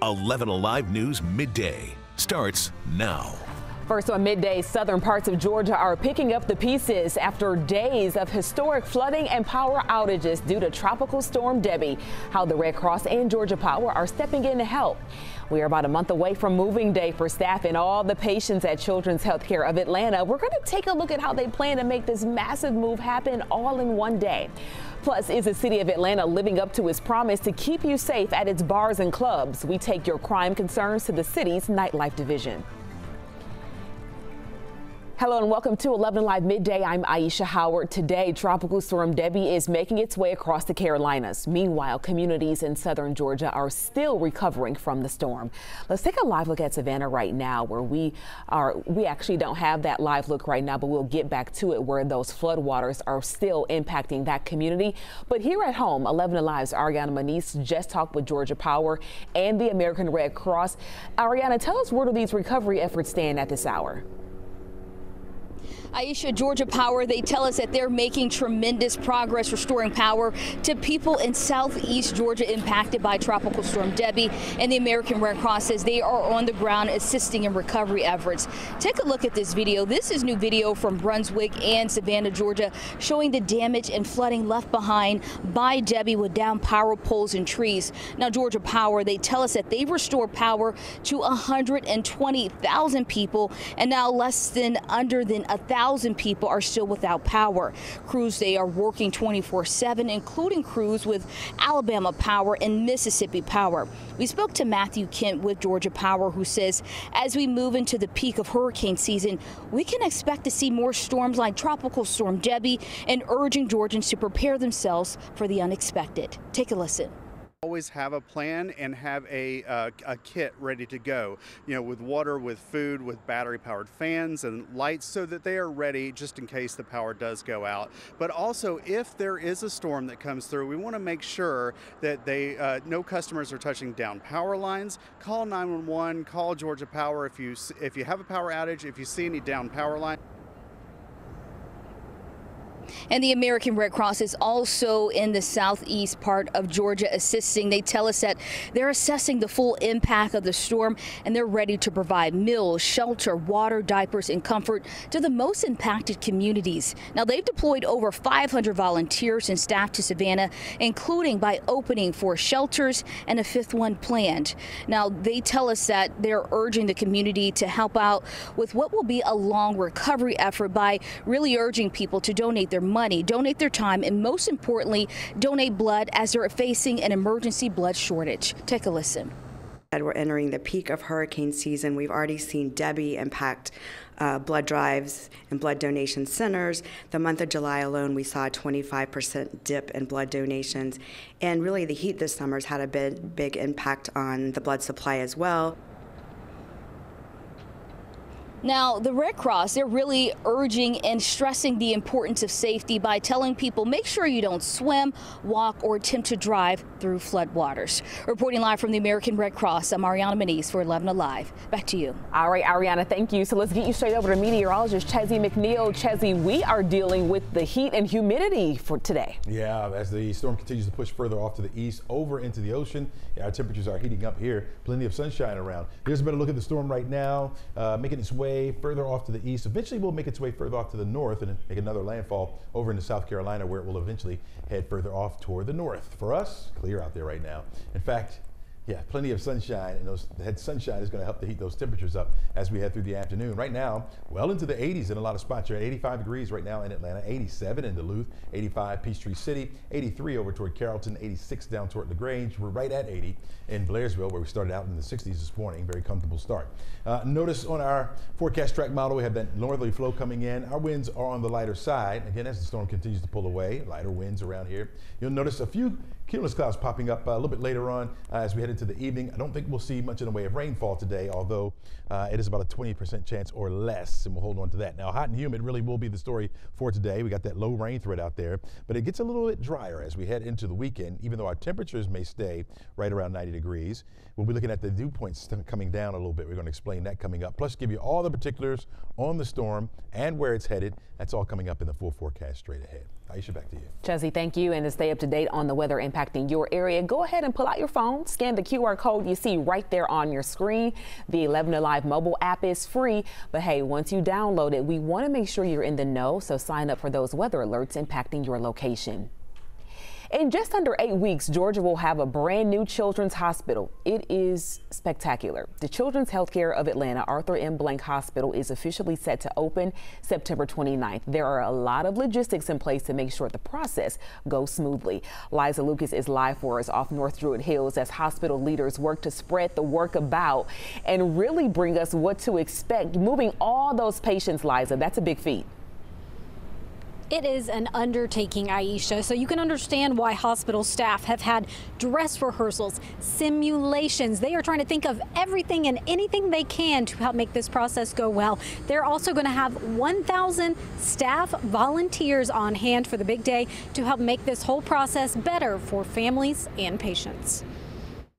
11Alive News Midday starts now. First on Midday, southern parts of Georgia are picking up the pieces after days of historic flooding and power outages due to Tropical Storm Debbie. How the Red Cross and Georgia Power are stepping in to help. We are about a month away from moving day for staff and all the patients at Children's Healthcare of Atlanta. We're going to take a look at how they plan to make this massive move happen all in one day. Plus, is the city of Atlanta living up to its promise to keep you safe at its bars and clubs? We take your crime concerns to the city's nightlife division. Hello and welcome to 11Alive Midday. I'm Aisha Howard. Today, Tropical Storm Debbie is making its way across the Carolinas. Meanwhile, communities in southern Georgia are still recovering from the storm. Let's take a live look at Savannah right now, where we actually don't have that live look right now, but we'll get back to it, where those floodwaters are still impacting that community. But here at home, 11Alive's Ariana Maniz just talked with Georgia Power and the American Red Cross. Ariana, tell us, where do these recovery efforts stand at this hour? Aisha, Georgia Power, they tell us that they're making tremendous progress restoring power to people in southeast Georgia impacted by Tropical Storm Debbie. And the American Red Cross says they are on the ground assisting in recovery efforts. Take a look at this video. This is new video from Brunswick and Savannah, Georgia, showing the damage and flooding left behind by Debbie with downed power poles and trees. Now, Georgia Power, they tell us that they've restored power to 120,000 people, and now under 1,000 people are still without power. Crews, they are working 24/7, including crews with Alabama Power and Mississippi Power. We spoke to Matthew Kent with Georgia Power, who says as we move into the peak of hurricane season, we can expect to see more storms like Tropical Storm Debbie, and urging Georgians to prepare themselves for the unexpected. Take a listen. Always have a plan and have a kit ready to go, with water, with food, with battery-powered fans and lights, so that they are ready just in case the power does go out. But also, if there is a storm that comes through, we want to make sure that no customers are touching down power lines. Call 911, call Georgia Power if you have a power outage, if you see any down power line. And the American Red Cross is also in the southeast part of Georgia assisting. They tell us that they're assessing the full impact of the storm, and they're ready to provide meals, shelter, water, diapers, and comfort to the most impacted communities. Now, they've deployed over 500 volunteers and staff to Savannah, including by opening 4 shelters and a 5th one planned. Now, they tell us that they're urging the community to help out with what will be a long recovery effort by really urging people to donate their money, donate their time, and most importantly, donate blood, as they're facing an emergency blood shortage. Take a listen. We're entering the peak of hurricane season. We've already seen Debbie impact blood drives and blood donation centers. The month of July alone, we saw a 25% dip in blood donations. And really, the heat this summer has had a big impact on the blood supply as well. Now, the Red Cross, they're really urging and stressing the importance of safety by telling people, make sure you don't swim, walk, or attempt to drive through floodwaters. Reporting live from the American Red Cross, I'm Ariana Maniz for 11Alive. Back to you. All right, Ariana, thank you. So let's get you straight over to meteorologist Chezzy McNeil. Chezzy, we are dealing with the heat and humidity for today. Yeah, as the storm continues to push further off to the east, over into the ocean, our temperatures are heating up here. Plenty of sunshine around. Here's a better look at the storm right now, making its way further off to the east. Eventually will make its way further off to the north and make another landfall over into South Carolina, where it will eventually head further off toward the north. For us, clear out there right now. In fact, yeah, plenty of sunshine, and that sunshine is going to help to heat those temperatures up as we head through the afternoon. Right now, well into the 80s in a lot of spots. You're at 85 degrees right now in Atlanta, 87 in Duluth, 85 Peachtree City, 83 over toward Carrollton, 86 down toward LaGrange. We're right at 80 in Blairsville, where we started out in the 60s this morning. Very comfortable start. Notice on our forecast track model, we have that northerly flow coming in. Our winds are on the lighter side. Again, as the storm continues to pull away, lighter winds around here. You'll notice a few cumulus clouds popping up a little bit later on as we head into the evening. I don't think we'll see much in the way of rainfall today, although it is about a 20% chance or less, and we'll hold on to that. Now, hot and humid really will be the story for today. We got that low rain threat out there, but it gets a little bit drier as we head into the weekend, even though our temperatures may stay right around 90 degrees. We'll be looking at the dew points coming down a little bit. We're going to explain that coming up, plus give you all the particulars on the storm and where it's headed. That's all coming up in the full forecast straight ahead. Aisha, back to you. Chelsea, thank you. And to stay up to date on the weather impacting your area, go ahead and pull out your phone, scan the QR code you see right there on your screen. The 11Alive mobile app is free, but hey, once you download it, we want to make sure you're in the know, so sign up for those weather alerts impacting your location. In just under 8 weeks, Georgia will have a brand new children's hospital. It is spectacular. The Children's Healthcare of Atlanta Arthur M. Blank Hospital is officially set to open September 29th. There are a lot of logistics in place to make sure the process goes smoothly. Liza Lucas is live for us off North Druid Hills as hospital leaders work to spread the work about and really bring us what to expect. Moving all those patients, Liza, that's a big feat. It is an undertaking, Aisha, so you can understand why hospital staff have had dress rehearsals, simulations. They are trying to think of everything and anything they can to help make this process go well. They're also going to have 1,000 staff volunteers on hand for the big day to help make this whole process better for families and patients.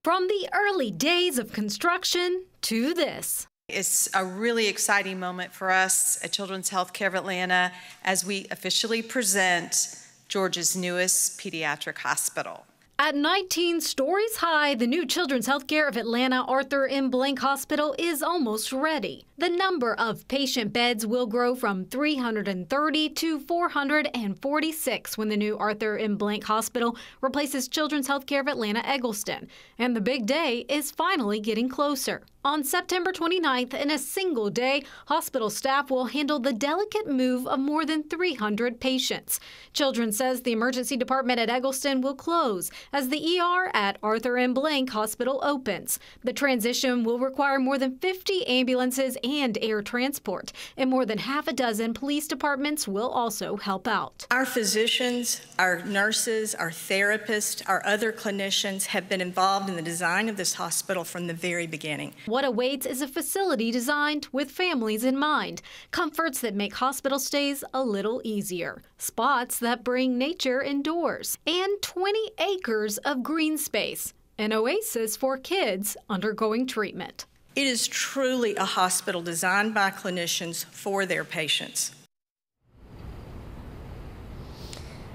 From the early days of construction to this. It's a really exciting moment for us at Children's Healthcare of Atlanta as we officially present Georgia's newest pediatric hospital. At 19 stories high, the new Children's Healthcare of Atlanta Arthur M. Blank Hospital is almost ready. The number of patient beds will grow from 330 to 446 when the new Arthur M. Blank Hospital replaces Children's Healthcare of Atlanta Eggleston. And the big day is finally getting closer. On September 29th, in a single day, hospital staff will handle the delicate move of more than 300 patients. Children says the emergency department at Eggleston will close as the ER at Arthur M. Blank Hospital opens. The transition will require more than 50 ambulances and air transport, and more than half a dozen police departments will also help out. Our physicians, our nurses, our therapists, our other clinicians have been involved in the design of this hospital from the very beginning. What awaits is a facility designed with families in mind, comforts that make hospital stays a little easier, spots that bring nature indoors, and 20 acres of green space, an oasis for kids undergoing treatment. It is truly a hospital designed by clinicians for their patients.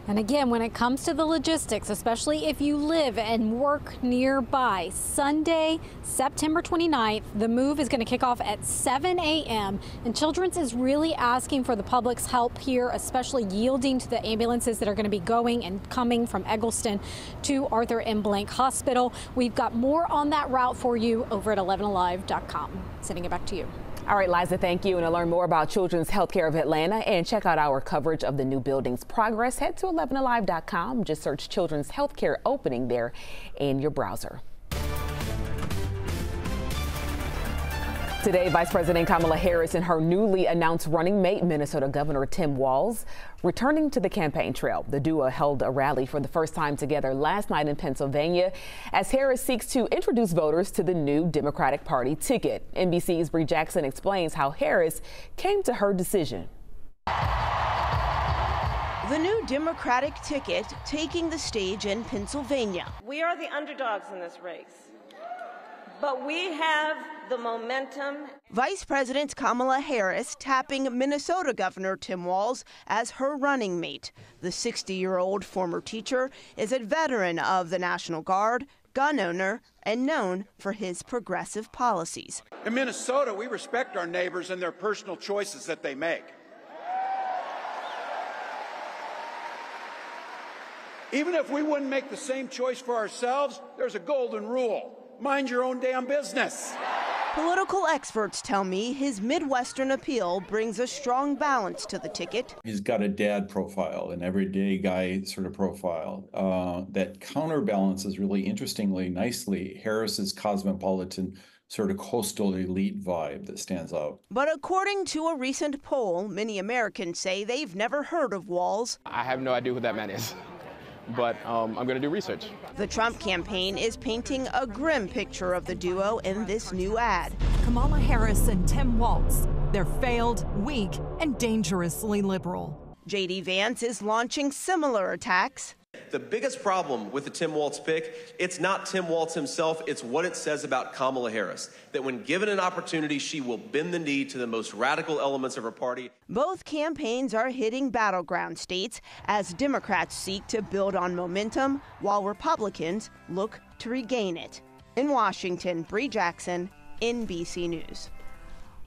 And again, when it comes to the logistics, especially if you live and work nearby, Sunday, September 29th, the move is going to kick off at 7 a.m. And Children's is really asking for the public's help here, especially yielding to the ambulances that are going to be going and coming from Eggleston to Arthur M. Blank Hospital. We've got more on that route for you over at 11alive.com. Sending it back to you. All right, Liza, thank you. And to learn more about Children's Healthcare of Atlanta and check out our coverage of the new building's progress, head to 11alive.com. Just search Children's Healthcare opening there in your browser. Today, Vice President Kamala Harris and her newly announced running mate, Minnesota Governor Tim Walz, returning to the campaign trail. The duo held a rally for the first time together last night in Pennsylvania as Harris seeks to introduce voters to the new Democratic Party ticket. NBC's Bree Jackson explains how Harris came to her decision. The new Democratic ticket taking the stage in Pennsylvania. We are the underdogs in this race, but we have the momentum. Vice President Kamala Harris tapping Minnesota Governor Tim Walz as her running mate. The 60-year-old former teacher is a veteran of the National Guard, gun owner, and known for his progressive policies. In Minnesota, we respect our neighbors and their personal choices that they make. Even if we wouldn't make the same choice for ourselves, there's a golden rule. Mind your own damn business. Political experts tell me his Midwestern appeal brings a strong balance to the ticket. He's got a dad profile, an everyday guy sort of profile. That counterbalances really interestingly, nicely, Harris's cosmopolitan sort of coastal elite vibe that stands out. But according to a recent poll, many Americans say they've never heard of Walz. I have no idea who that man is, but I'm going to do research. The Trump campaign is painting a grim picture of the duo in this new ad. Kamala Harris and Tim Walz. They're failed, weak, and dangerously liberal. J.D. Vance is launching similar attacks. The biggest problem with the Tim Walz pick, it's not Tim Walz himself, it's what it says about Kamala Harris. That when given an opportunity, she will bend the knee to the most radical elements of her party. Both campaigns are hitting battleground states as Democrats seek to build on momentum while Republicans look to regain it. In Washington, Bree Jackson, NBC News.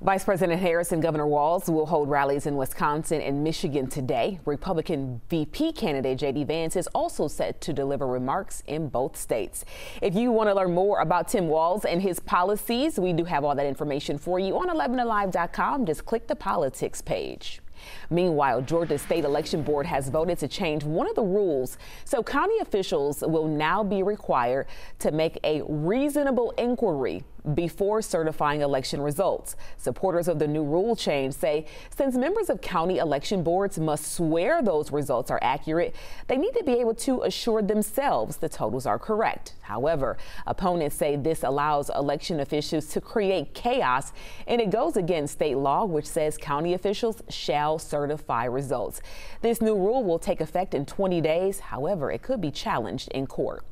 Vice President Harris and Governor Walz will hold rallies in Wisconsin and Michigan today. Republican VP candidate J.D. Vance is also set to deliver remarks in both states. If you want to learn more about Tim Walz and his policies, we do have all that information for you on 11alive.com. Just click the politics page. Meanwhile, Georgia State Election Board has voted to change one of the rules, so county officials will now be required to make a reasonable inquiry before certifying election results. Supporters of the new rule change say since members of county election boards must swear those results are accurate, they need to be able to assure themselves the totals are correct. However, opponents say this allows election officials to create chaos, and it goes against state law, which says county officials shall certify results. This new rule will take effect in 20 days. However, it could be challenged in court.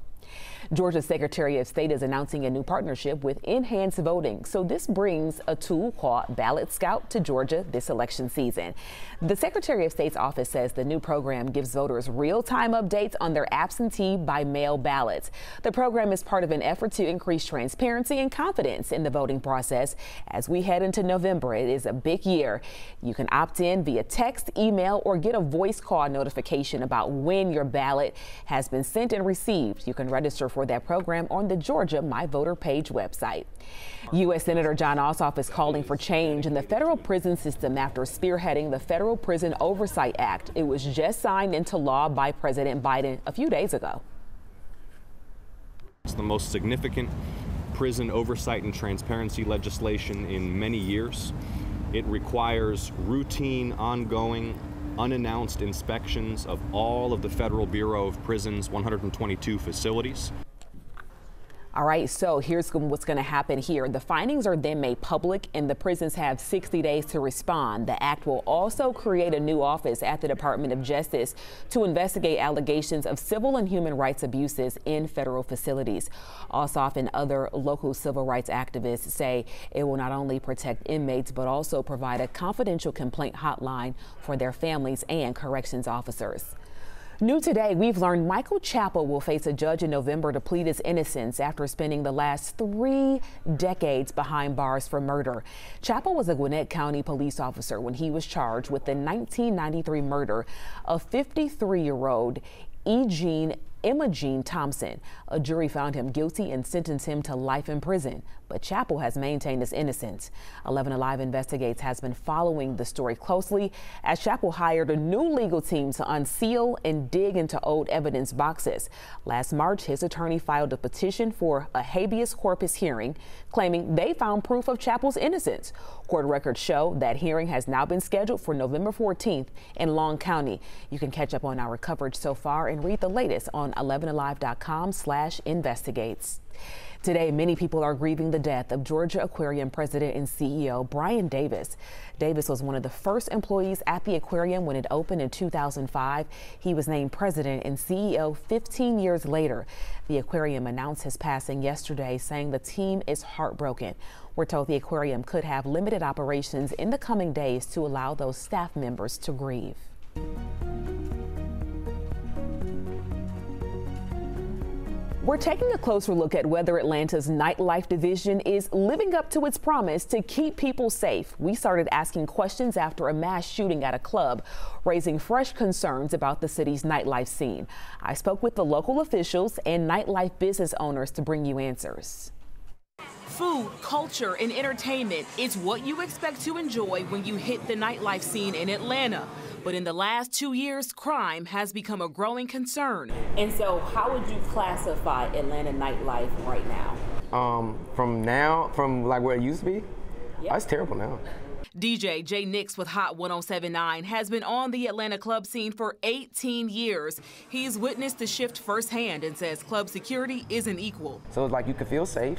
Georgia's Secretary of State is announcing a new partnership with Enhanced Voting. So this brings a tool called Ballot Scout to Georgia this election season. The Secretary of State's office says the new program gives voters real-time updates on their absentee by mail ballots. The program is part of an effort to increase transparency and confidence in the voting process. As we head into November, it is a big year. You can opt in via text, email, or get a voice call notification about when your ballot has been sent and received. You can register for that program on the Georgia My Voter page website. U.S. Senator John Ossoff is calling for change in the federal prison system after spearheading the Federal Prison Oversight Act. It was just signed into law by President Biden a few days ago. It's the most significant prison oversight and transparency legislation in many years. It requires routine, ongoing, unannounced inspections of all of the Federal Bureau of Prisons' 122 facilities. All right, so here's what's going to happen here. The findings are then made public and the prisons have 60 days to respond. The act will also create a new office at the Department of Justice to investigate allegations of civil and human rights abuses in federal facilities. Ossoff and other local civil rights activists say it will not only protect inmates, but also provide a confidential complaint hotline for their families and corrections officers. New today, we've learned Michael Chappell will face a judge in November to plead his innocence after spending the last 3 decades behind bars for murder. Chappell was a Gwinnett County police officer when he was charged with the 1993 murder of 53-year-old Imogene Thompson. A jury found him guilty and sentenced him to life in prison, but Chappell has maintained his innocence. 11Alive Investigates has been following the story closely as Chappell hired a new legal team to unseal and dig into old evidence boxes. Last March, his attorney filed a petition for a habeas corpus hearing, claiming they found proof of Chappell's innocence. Court records show that hearing has now been scheduled for November 14th in Long County. You can catch up on our coverage so far and read the latest on 11alive.com/investigates. Today, many people are grieving the death of Georgia Aquarium president and CEO Brian Davis. Davis was one of the first employees at the aquarium when it opened in 2005. He was named president and CEO 15 years later. The aquarium announced his passing yesterday, saying the team is heartbroken. We're told the aquarium could have limited operations in the coming days to allow those staff members to grieve. We're taking a closer look at whether Atlanta's nightlife division is living up to its promise to keep people safe. We started asking questions after a mass shooting at a club, raising fresh concerns about the city's nightlife scene. I spoke with the local officials and nightlife business owners to bring you answers. Food, culture, and entertainment is what you expect to enjoy when you hit the nightlife scene in Atlanta. But in the last 2 years, crime has become a growing concern. And so how would you classify Atlanta nightlife right now? From like where it used to be? Yep. It's terrible now. DJ Jay Nix with Hot 1079 has been on the Atlanta club scene for 18 years. He's witnessed the shift firsthand and says club security isn't equal. So it's like you can feel safe,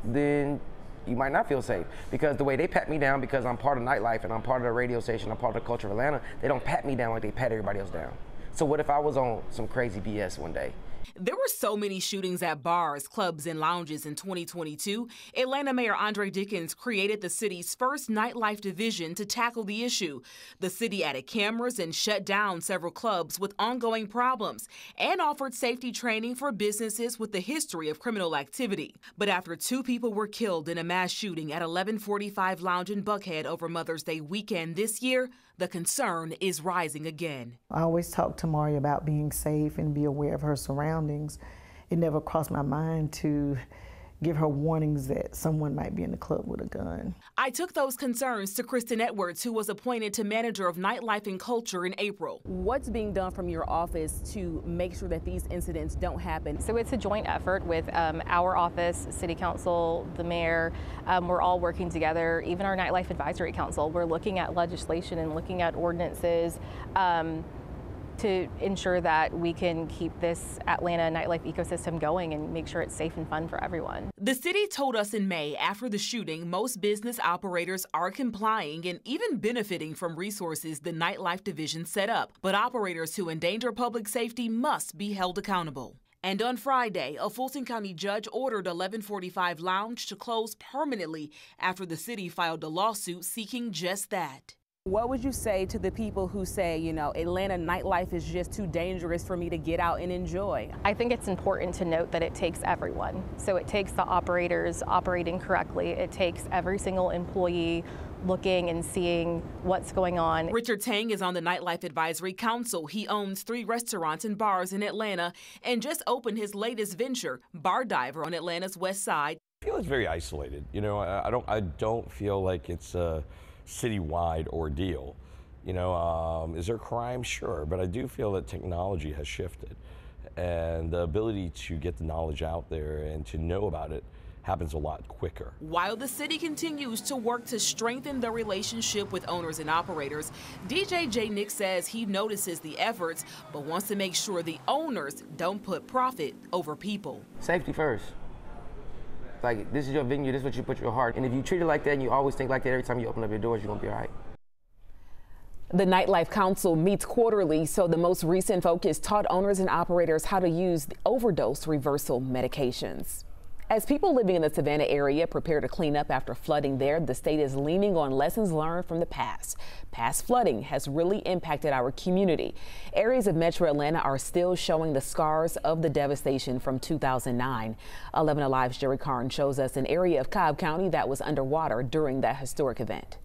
then you might not feel safe. Because the way they pat me down, because I'm part of nightlife and I'm part of the radio station, I'm part of the culture of Atlanta, they don't pat me down like they pat everybody else down. So what if I was on some crazy BS one day? There were so many shootings at bars, clubs, and lounges in 2022. Atlanta Mayor Andre Dickens created the city's first nightlife division to tackle the issue. The city added cameras and shut down several clubs with ongoing problems and offered safety training for businesses with a history of criminal activity. But after 2 people were killed in a mass shooting at 11:45 Lounge in Buckhead over Mother's Day weekend this year, the concern is rising again. I always talk to Mari about being safe and be aware of her surroundings. It never crossed my mind to give her warnings that someone might be in the club with a gun. I took those concerns to Kristen Edwards, who was appointed to manager of nightlife and culture in April. What's being done from your office to make sure that these incidents don't happen? So it's a joint effort with our office, City Council, the mayor. We're all working together, even our Nightlife Advisory Council. We're looking at legislation and looking at ordinances to ensure that we can keep this Atlanta nightlife ecosystem going and make sure it's safe and fun for everyone. The city told us in May after the shooting, most business operators are complying and even benefiting from resources the nightlife division set up. But operators who endanger public safety must be held accountable. And on Friday, a Fulton County judge ordered 1145 Lounge to close permanently after the city filed a lawsuit seeking just that. What would you say to the people who say, you know, Atlanta nightlife is just too dangerous for me to get out and enjoy? I think it's important to note that it takes everyone. So it takes the operators operating correctly. It takes every single employee looking and seeing what's going on. Richard Tang is on the Nightlife Advisory Council. He owns 3 restaurants and bars in Atlanta and just opened his latest venture, Bar Diver, on Atlanta's west side. I feel it's very isolated. You know, I don't feel like it's a citywide ordeal. You know, is there crime? Sure, but I do feel that technology has shifted, and the ability to get the knowledge out there and to know about it happens a lot quicker. While the city continues to work to strengthen the relationship with owners and operators, DJ J. Nick says he notices the efforts, but wants to make sure the owners don't put profit over people. Safety first. Like, this is your venue, this is what you put your heart. And if you treat it like that and you always think like that every time you open up your doors, you're gonna be all right. The Nightlife Council meets quarterly, so the most recent focus taught owners and operators how to use the overdose reversal medications. As people living in the Savannah area prepare to clean up after flooding there, the state is leaning on lessons learned from the past. Past flooding has really impacted our community. Areas of Metro Atlanta are still showing the scars of the devastation from 2009. 11Alive's Jerry Karn shows us an area of Cobb County that was underwater during that historic event.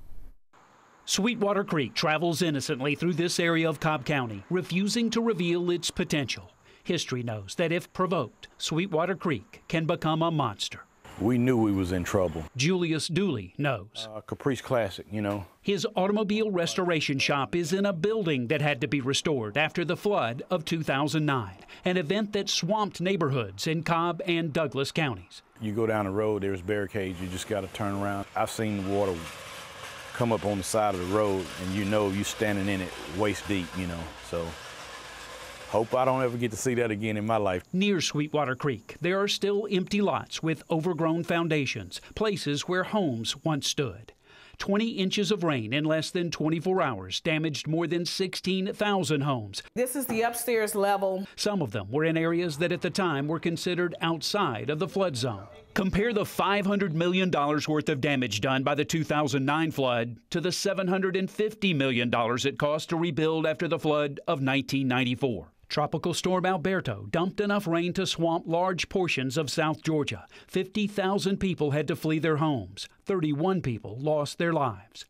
Sweetwater Creek travels innocently through this area of Cobb County, refusing to reveal its potential. History knows that if provoked, Sweetwater Creek can become a monster. We knew we was in trouble. Julius Dooley knows. Caprice Classic, you know. His automobile restoration shop is in a building that had to be restored after the flood of 2009, an event that swamped neighborhoods in Cobb and Douglas counties. You go down the road, there's barricades, you just got to turn around. I've seen the water come up on the side of the road, and you know you're standing in it waist deep, you know, so. Hope I don't ever get to see that again in my life. Near Sweetwater Creek, there are still empty lots with overgrown foundations, places where homes once stood. 20 inches of rain in less than 24 hours damaged more than 16,000 homes. This is the upstairs level. Some of them were in areas that at the time were considered outside of the flood zone. Compare the $500 million worth of damage done by the 2009 flood to the $750 million it cost to rebuild after the flood of 1994. Tropical Storm Alberto dumped enough rain to swamp large portions of South Georgia. 50,000 people had to flee their homes. 31 people lost their lives.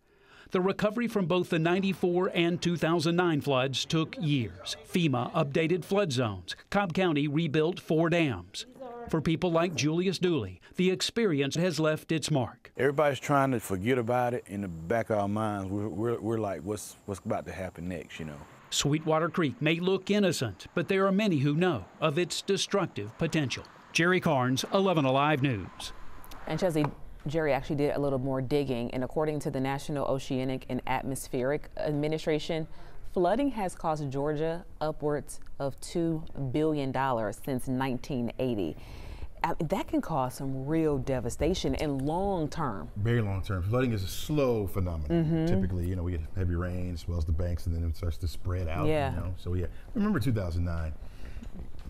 The recovery from both the 94 and 2009 floods took years. FEMA updated flood zones. Cobb County rebuilt 4 dams. For people like Julius Dooley, the experience has left its mark. Everybody's trying to forget about it. In the back of our minds, we're like, what's about to happen next, you know? Sweetwater Creek may look innocent, but there are many who know of its destructive potential. Jerry Carnes, 11Alive News. And Chelsea, Jerry actually did a little more digging, and according to the National Oceanic and Atmospheric Administration, flooding has cost Georgia upwards of $2 billion since 1980. that can cause some real devastation and long term. Very long term. Flooding is a slow phenomenon. Typically, we get heavy rain, swells the banks, and then it starts to spread out. So remember 2009.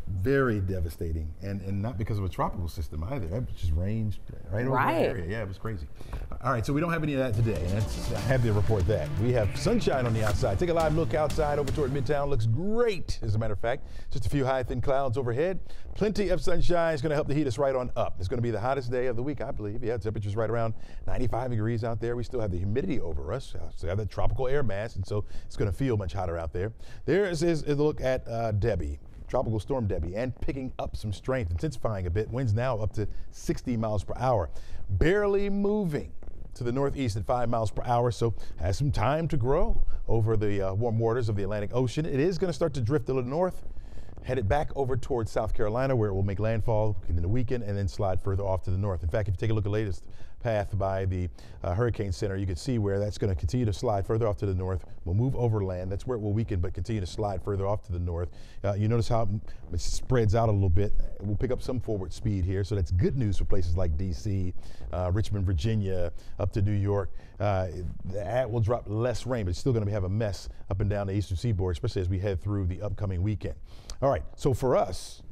Very devastating, and not because of a tropical system either. That just rains right over the area. Yeah, it was crazy. All right, so we don't have any of that today, and I have to report that. We have sunshine on the outside. Take a live look outside over toward Midtown. Looks great, as a matter of fact. Just a few high, thin clouds overhead. Plenty of sunshine is going to help to heat us right on up. It's going to be the hottest day of the week, I believe. Yeah, temperatures right around 95 degrees out there. We still have the humidity over us. So we have that tropical air mass, and so it's going to feel much hotter out there. There is a look at Debbie. Tropical storm Debbie, and picking up some strength, intensifying a bit. Winds now up to 60 miles per hour. Barely moving to the northeast at 5 miles per hour, so has some time to grow over the warm waters of the Atlantic Ocean. It is going to start to drift a little north, headed back over towards South Carolina, where it will make landfall in the weekend and then slide further off to the north. In fact, if you take a look at the latest path by the Hurricane Center, you can see where that's going to continue to slide further off to the north. We'll move overland. That's where it will weaken, but continue to slide further off to the north. You notice how it spreads out a little bit. We'll pick up some forward speed here, so that's good news for places like D.C., Richmond, Virginia, up to New York. That will drop less rain, but it's still going to have a mess up and down the eastern seaboard, especially as we head through the upcoming weekend. All right, so for us,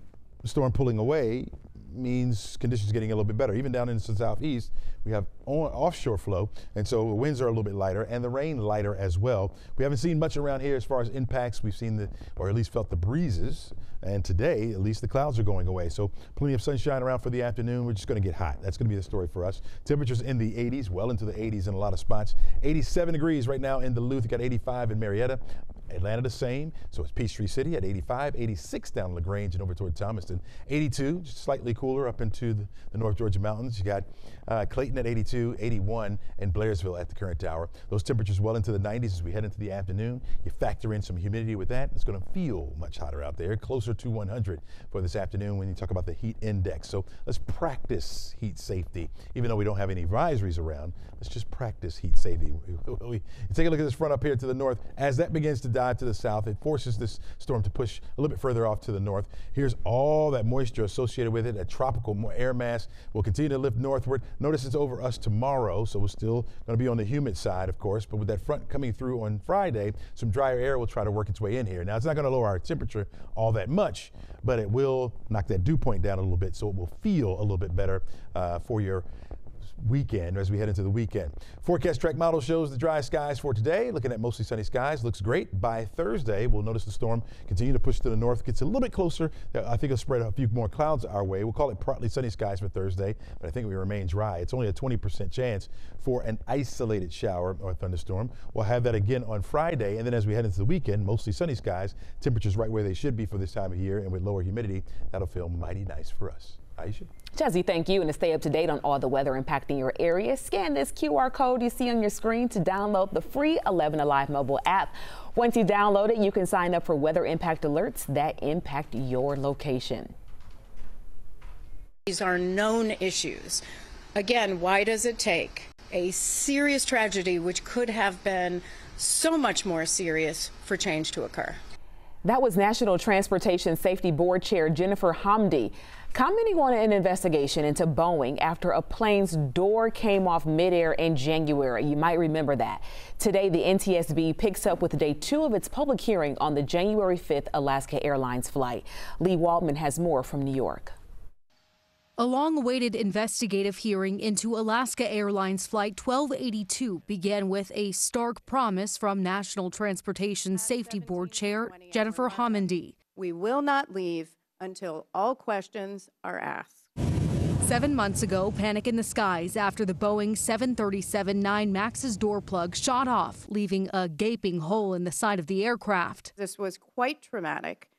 the storm pulling away means conditions getting a little bit better. Even down in the southeast, we have offshore flow, and so the winds are a little bit lighter and the rain lighter as well. We haven't seen much around here as far as impacts. We've seen or at least felt the breezes, and today at least the clouds are going away. So plenty of sunshine around for the afternoon. We're just going to get hot. That's going to be the story for us. Temperatures in the 80s, well into the 80s in a lot of spots. 87 degrees right now in Duluth. You got 85 in Marietta. Atlanta the same, so it's Peachtree City at 85, 86 down LaGrange and over toward Thomaston, 82, just slightly cooler up into the North Georgia mountains. You got Clayton at 82, 81, and Blairsville at the current hour. Those temperatures well into the 90s as we head into the afternoon. You factor in some humidity with that, it's going to feel much hotter out there, closer to 100 for this afternoon when you talk about the heat index. So let's practice heat safety. Even though we don't have any advisories around, let's just practice heat safety. You take a look at this front up here to the north. As that begins to dive to the south, it forces this storm to push a little bit further off to the north. Here's all that moisture associated with it. A tropical air mass will continue to lift northward. Notice it's over us tomorrow, so we're still going to be on the humid side, of course, but with that front coming through on Friday, some drier air will try to work its way in here. Now, it's not going to lower our temperature all that much, but it will knock that dew point down a little bit, so it will feel a little bit better for your weekend as we head into the weekend. Forecast track model shows the dry skies for today. Looking at mostly sunny skies, looks great. By Thursday, we'll notice the storm continue to push to the north, gets a little bit closer. I think it'll spread a few more clouds our way. We'll call it partly sunny skies for Thursday, but I think it will remain dry. It's only a 20% chance for an isolated shower or thunderstorm. We'll have that again on Friday, and then as we head into the weekend, mostly sunny skies, temperatures right where they should be for this time of year, and with lower humidity, that'll feel mighty nice for us. Aisha? Jazzy, thank you. And to stay up to date on all the weather impacting your area, scan this QR code you see on your screen to download the free 11Alive mobile app. Once you download it, you can sign up for weather impact alerts that impact your location. These are known issues. Again, why does it take a serious tragedy, which could have been so much more serious, for change to occur? That was National Transportation Safety Board Chair Jennifer Hamdi commenting on an investigation into Boeing after a plane's door came off midair in January. You might remember that. Today, the NTSB picks up with day 2 of its public hearing on the January 5th Alaska Airlines flight. Lee Waldman has more from New York. A long-awaited investigative hearing into Alaska Airlines Flight 1282 began with a stark promise from National Transportation Safety Board Chair Jennifer Hamdi. We will not leave until all questions are asked. 7 months ago, panic in the skies after the Boeing 737-9 MAX's door plug shot off, leaving a gaping hole in the side of the aircraft. This was quite traumatic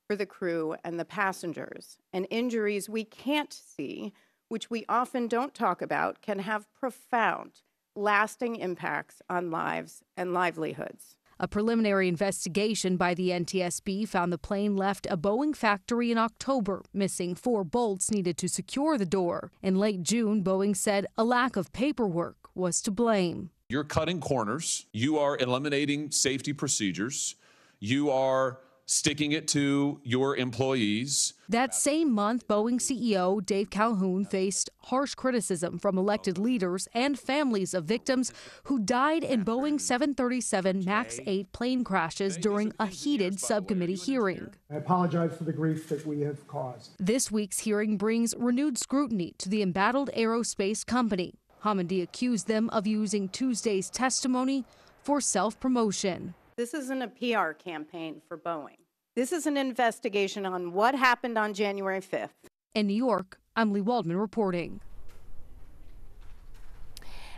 for the crew and the passengers, and injuries we can't see, which we often don't talk about, can have profound, lasting impacts on lives and livelihoods. A preliminary investigation by the NTSB found the plane left a Boeing factory in October, missing 4 bolts needed to secure the door. In late June, Boeing said a lack of paperwork was to blame. You're cutting corners. You are eliminating safety procedures. You are sticking it to your employees. That same month, Boeing CEO Dave Calhoun faced harsh criticism from elected leaders and families of victims who died in Boeing 737 MAX 8 plane crashes during a heated subcommittee hearing. I apologize for the grief that we have caused. This week's hearing brings renewed scrutiny to the embattled aerospace company. Hamidi accused them of using Tuesday's testimony for self-promotion. This isn't a PR campaign for Boeing. This is an investigation on what happened on January 5th. In New York, I'm Lee Waldman reporting.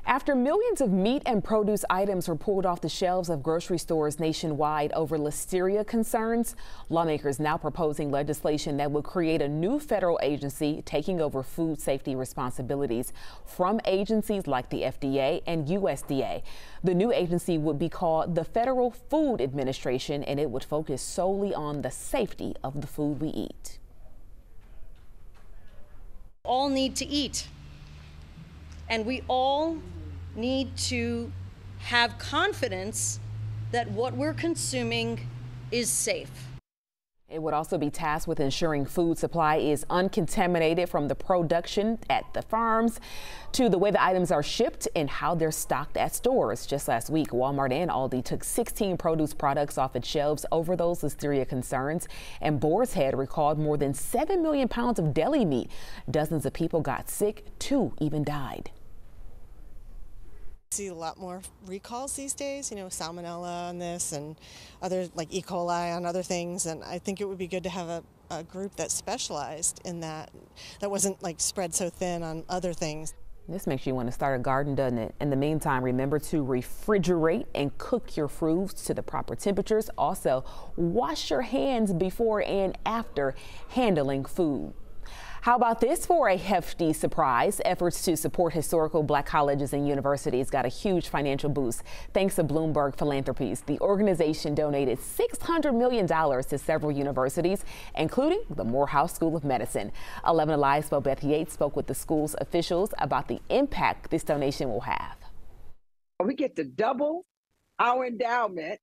After millions of meat and produce items were pulled off the shelves of grocery stores nationwide over listeria concerns, lawmakers now proposing legislation that would create a new federal agency taking over food safety responsibilities from agencies like the FDA and USDA. The new agency would be called the Federal Food Administration, and it would focus solely on the safety of the food we eat. All need to eat, and we all need to have confidence that what we're consuming is safe. It would also be tasked with ensuring food supply is uncontaminated from the production at the farms to the way the items are shipped and how they're stocked at stores. Just last week, Walmart and Aldi took 16 produce products off its shelves over those listeria concerns, and Boar's Head recalled more than 7 million pounds of deli meat. Dozens of people got sick, 2 even died. See a lot more recalls these days, salmonella on this and other like E. coli on other things, and I think it would be good to have a group that specialized in that wasn't like spread so thin on other things. This makes you want to start a garden, doesn't it? In the meantime, remember to refrigerate and cook your fruits to the proper temperatures. Also, wash your hands before and after handling food. How about this for a hefty surprise? Efforts to support historical Black colleges and universities got a huge financial boost thanks to Bloomberg Philanthropies. The organization donated $600 million to several universities, including the Morehouse School of Medicine. 11Alive's Beth Yates spoke with the school's officials about the impact this donation will have. We get to double our endowment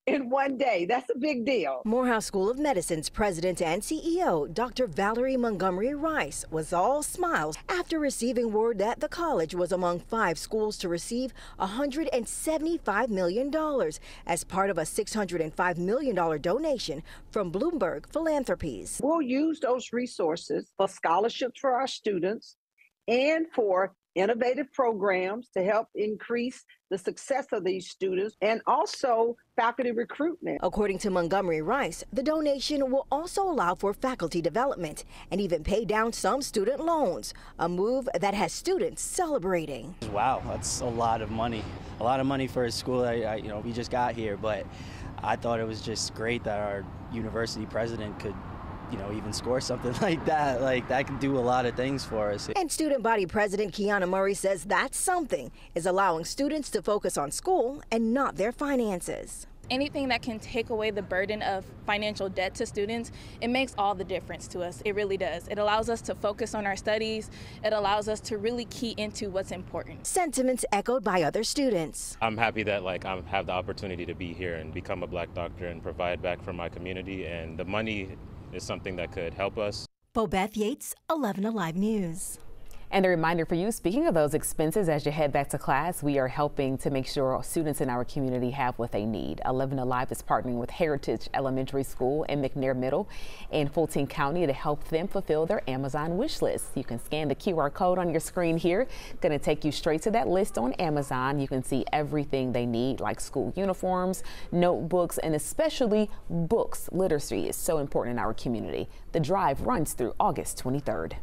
in one day. That's a big deal. Morehouse School of Medicine's president and CEO, Dr. Valerie Montgomery Rice, was all smiles after receiving word that the college was among 5 schools to receive $175 million as part of a $605 million donation from Bloomberg Philanthropies. We'll use those resources for scholarships for our students and for innovative programs to help increase the success of these students and also faculty recruitment. According to Montgomery Rice, the donation will also allow for faculty development and even pay down some student loans, a move that has students celebrating. Wow, that's a lot of money for a school that we just got here, but I thought it was just great that our university president could even score something like that. Like, that can do a lot of things for us. And student body president Kiana Murray says that something is allowing students to focus on school and not their finances. Anything that can take away the burden of financial debt to students, it makes all the difference to us. It really does. It allows us to focus on our studies. It allows us to really key into what's important. Sentiments echoed by other students. I'm happy that I have the opportunity to be here and become a Black doctor and provide back for my community, and the money is something that could help us. Beth Yates, 11Alive News. And a reminder for you, speaking of those expenses, as you head back to class, we are helping to make sure students in our community have what they need. 11Alive is partnering with Heritage Elementary School and McNair Middle in Fulton County to help them fulfill their Amazon wish list. You can scan the QR code on your screen here. Going to take you straight to that list on Amazon. You can see everything they need, like school uniforms, notebooks, and especially books. Literacy is so important in our community. The drive runs through August 23rd.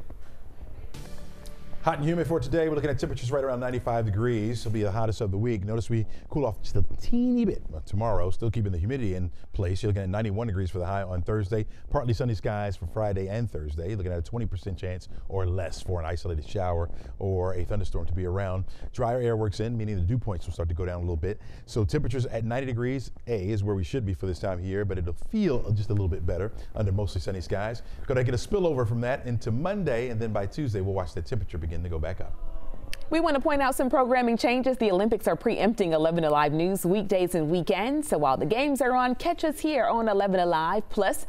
Hot and humid for today. We're looking at temperatures right around 95 degrees. It'll be the hottest of the week. Notice we cool off just a teeny bit tomorrow, still keeping the humidity in place. You're looking at 91 degrees for the high on Thursday. Partly sunny skies for Friday and Thursday. Looking at a 20% chance or less for an isolated shower or a thunderstorm to be around. Drier air works in, meaning the dew points will start to go down a little bit. So temperatures at 90 degrees is where we should be for this time of year, but it'll feel just a little bit better under mostly sunny skies. Going to get a spillover from that into Monday, and then by Tuesday we'll watch the temperature begin to go back up. We want to point out some programming changes. The Olympics are preempting 11 Alive News weekdays and weekends. So while the games are on, catch us here on 11 Alive. Plus,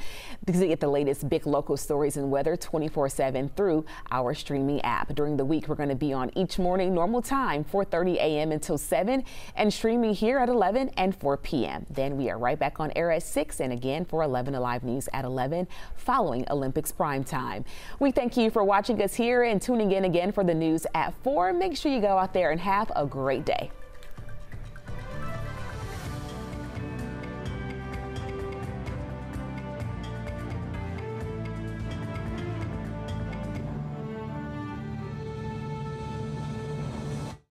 to get the latest big local stories and weather 24/7 through our streaming app. During the week, we're going to be on each morning, normal time, 4:30 a.m. until 7, and streaming here at 11 and 4 p.m. Then we are right back on air at 6 and again for 11 Alive News at 11 following Olympics prime time. We thank you for watching us here and tuning in again for the news at 4. Make sure you go out there and have a great day.